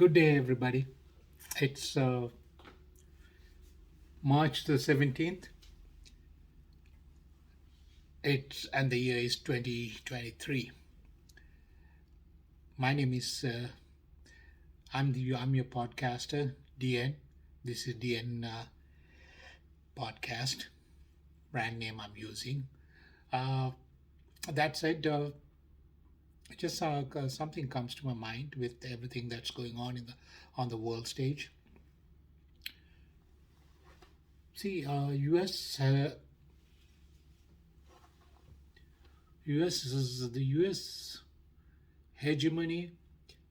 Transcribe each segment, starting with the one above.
Good day, everybody. It's March the 17th. And the year is 2023. My name is I'm your podcaster, DN. This is DN podcast, brand name I'm using. Uh, that said, just something comes to my mind with everything that's going on on the world stage. See, U.S. hegemony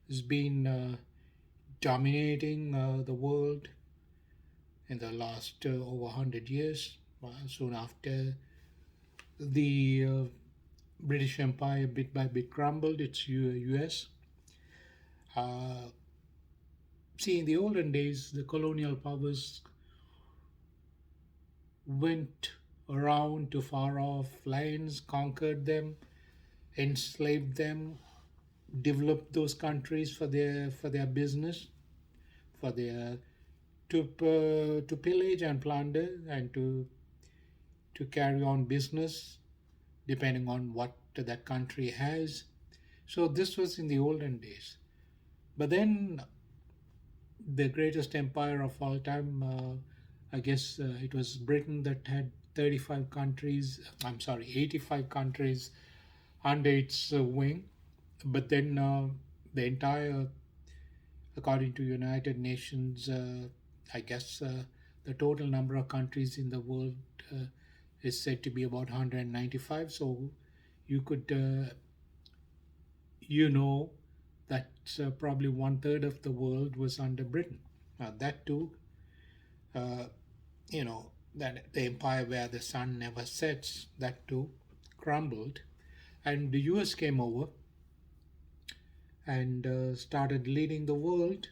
has been dominating the world in the last over 100 years. Soon after the British Empire bit by bit crumbled, it's US. Uh, See, in the olden days, the colonial powers went around to far off lands, conquered them, enslaved them, developed those countries for their business, for their to pillage and plunder and to carry on business depending on what that country has. So this was in the olden days. But then the greatest empire of all time, I guess it was Britain that had 35 countries, I'm sorry, 85 countries under its wing. But then the entire, according to United Nations, I guess the total number of countries in the world uh, is said to be about 195. So you could, you know, that probably one third of the world was under Britain. That too, uh, that the empire where the sun never sets, that too crumbled. And the US came over and started leading the world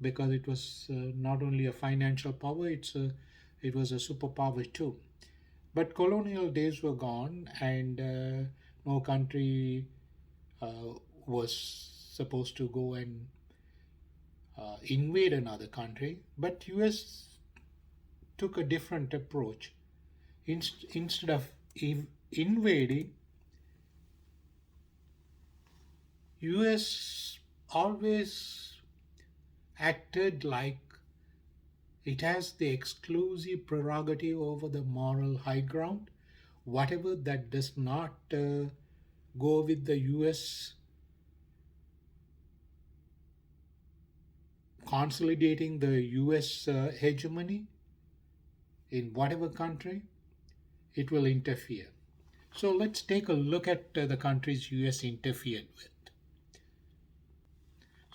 because it was not only a financial power, it was a superpower too. But colonial days were gone, and no country uh, was supposed to go and invade another country. But US took a different approach. Instead of invading, US always acted like it has the exclusive prerogative over the moral high ground. Whatever that does not go with the US consolidating the US hegemony in whatever country, it will interfere. So let's take a look at the countries US interfered with.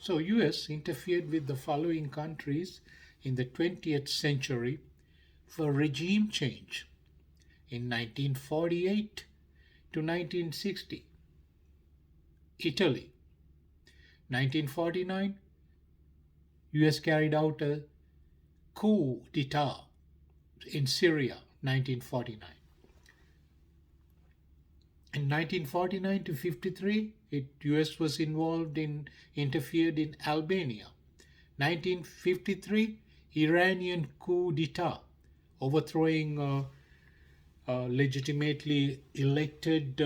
So US interfered with the following countries in the 20th century for regime change in 1948 to 1960. Italy. 1949, US carried out a coup d'etat in Syria, 1949. In 1949 to 53, US was interfered in Albania. 1953, Iranian coup d'etat, overthrowing legitimately elected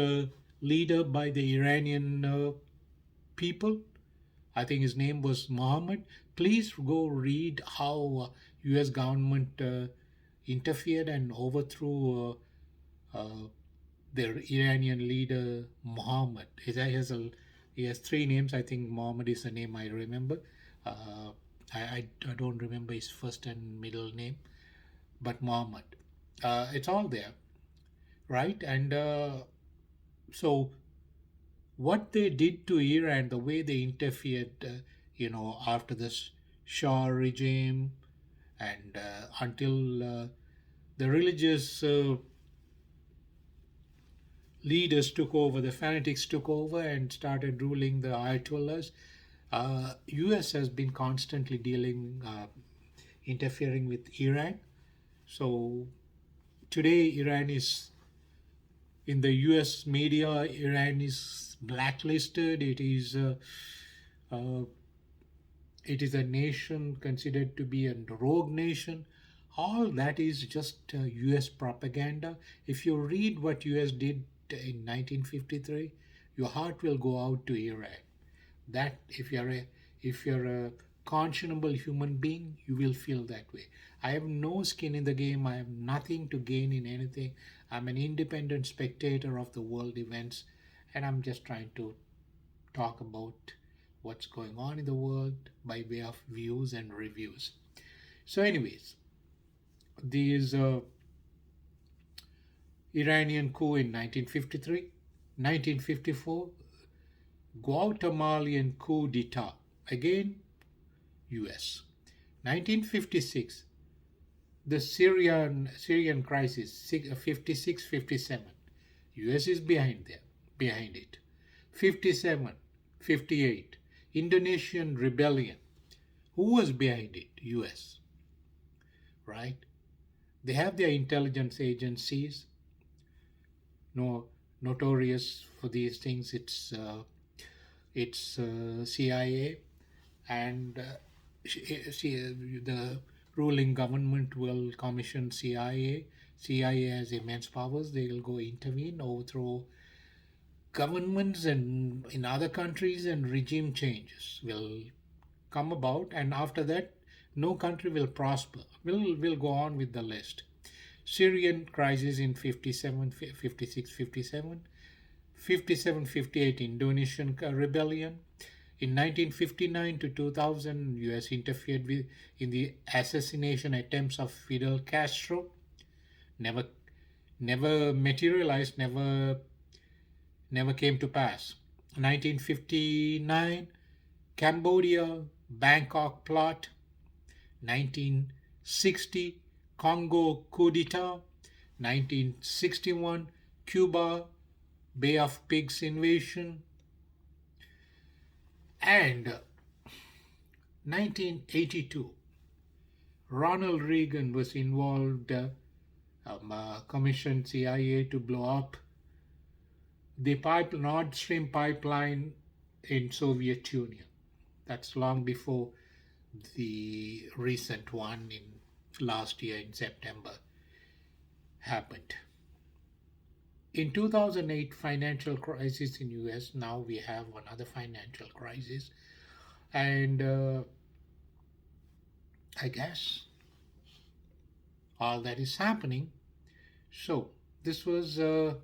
leader by the Iranian people. I think his name was Mohammed. Please go read how U.S. government interfered and overthrew their Iranian leader Mohammed. He has three names. I think Mohammed is the name I remember. Uh, I don't remember his first and middle name, but Mohammed. It's all there, right? And so what they did to Iran, the way they interfered, after this Shah regime, and until the religious leaders took over, the fanatics took over and started ruling the Ayatollahs. U.S. has been constantly interfering with Iran. So today, Iran is in the U.S. media. Iran is blacklisted. Uh, it is a nation considered to be a rogue nation. All that is just US propaganda. If you read what US did in 1953, your heart will go out to Iraq. That if you're a conscionable human being, you will feel that way. I have no skin in the game. I have nothing to gain in anything. I'm an independent spectator of the world events, and I'm just trying to talk about what's going on in the world by way of views and reviews. So, anyways, these Iranian coup in 1953, 1954, Guatemalan coup d'etat, again US. 1956, the Syrian crisis, 56, 57. US is behind it. 57, 58, Indonesian rebellion. Who was behind it? US, right? They have their intelligence agencies, no, notorious for these things. It's CIA, and the ruling government will commission CIA. CIA has immense powers. They will go intervene, overthrow governments and in other countries, and regime changes will come about. And after that, no country will prosper. We'll go on with the list. Syrian crisis in 57, 56, 57. 57, 58, Indonesian rebellion. In 1959 to 2000, US interfered in the assassination attempts of Fidel Castro. Never, never materialized, never came to pass. 1959, Cambodia, Bangkok plot. 1960, Congo coup d'etat. 1961, Cuba, Bay of Pigs invasion. And 1982, Ronald Reagan was involved, commissioned CIA to blow up the Nord Stream pipeline in Soviet Union. That's long before the recent one in last year in September happened. In 2008 financial crisis in US, now we have another financial crisis, and I guess all that is happening. So this was in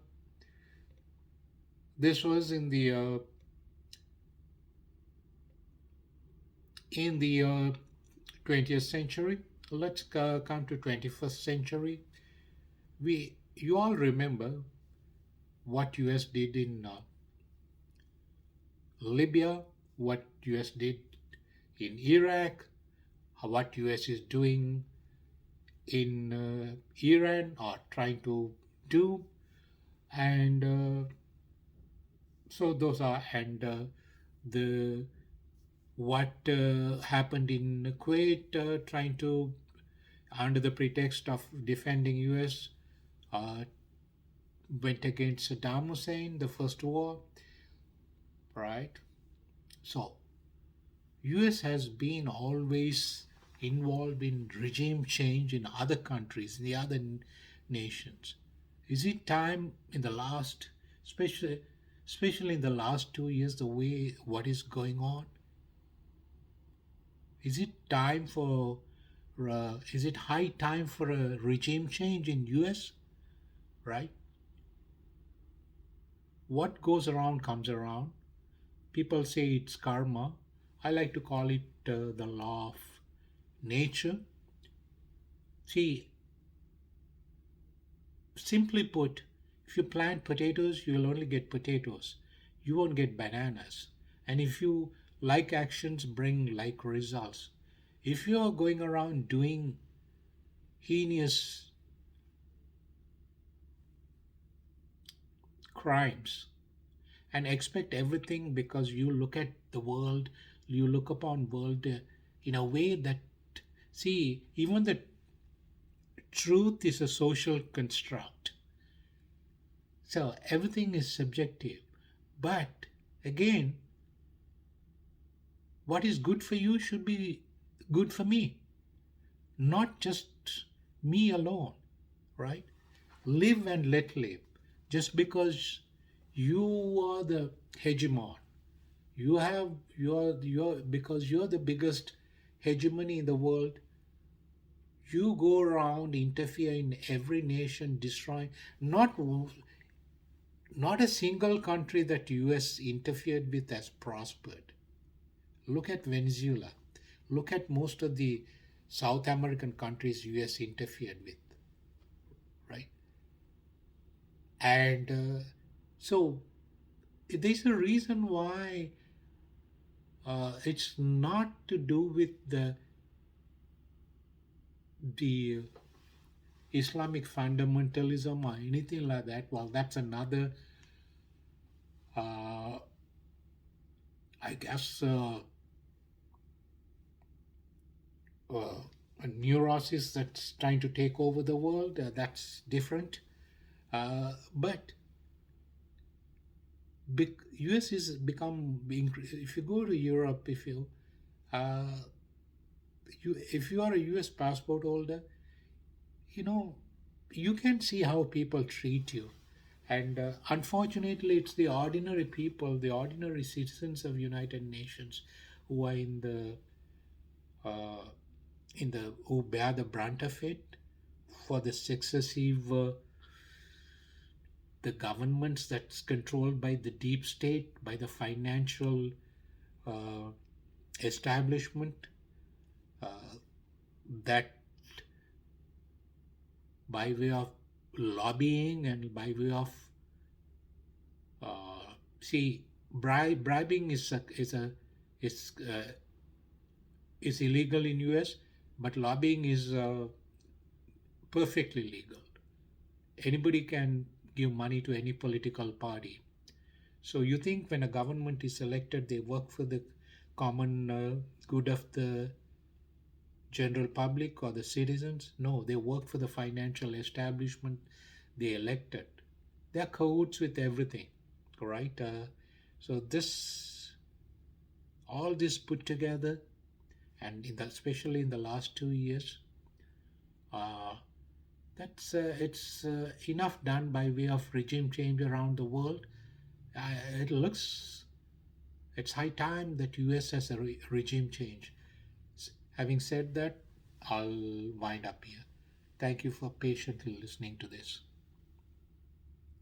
the 20th century. Let's come to 21st century. You all remember what US did in Libya, what US did in Iraq, what US is doing in Iran or trying to do, and so those are, and the what happened in Kuwait, trying to, under the pretext of defending US, uh, went against Saddam Hussein, the first war, right? So, US has been always involved in regime change in other countries, in the other nations. Is it time in the last, especially in the last 2 years, the way what is going on? Is it time for? Is it high time for a regime change in US? Right? What goes around comes around. People say it's karma. I like to call it the law of nature. See, simply put, if you plant potatoes, you will only get potatoes. You won't get bananas. And if you like actions, bring like results. If you are going around doing heinous crimes and expect everything because you look at the world, you look upon world in a way that, see, even the truth is a social construct. So everything is subjective. But again, What is good for you should be good for me, not just me alone, right? Live and let live. Just because you are the hegemon, you're because you're the biggest hegemony in the world, you go around interfere in every nation, destroying not not a single country that US interfered with has prospered. Look at Venezuela. Look at most of the South American countries US interfered with, right? And so there's a reason why it's not to do with the Islamic fundamentalism or anything like that. Well, that's another, uh, I guess, uh, a neurosis that's trying to take over the world. That's different. But US is become if you go to Europe, uh, if you are a US passport holder, you know you can see how people treat you. And unfortunately, it's the ordinary people, the ordinary citizens of United Nations, who are uh, in the who bear the brunt of it for the successive the governments that's controlled by the deep state, by the financial uh, establishment, uh, that by way of lobbying and by way of see bribing is is illegal in US, but lobbying is perfectly legal. Anybody can give money to any political party. So you think when a government is elected, they work for the common good of the general public or the citizens? No, they work for the financial establishment they elected. They are cahoots with everything, right? So this, all this put together, and especially in the last 2 years, uh, that's it's enough done by way of regime change around the world. It looks it's high time that US has a regime change. Having said that, I'll wind up here. Thank you for patiently listening to this.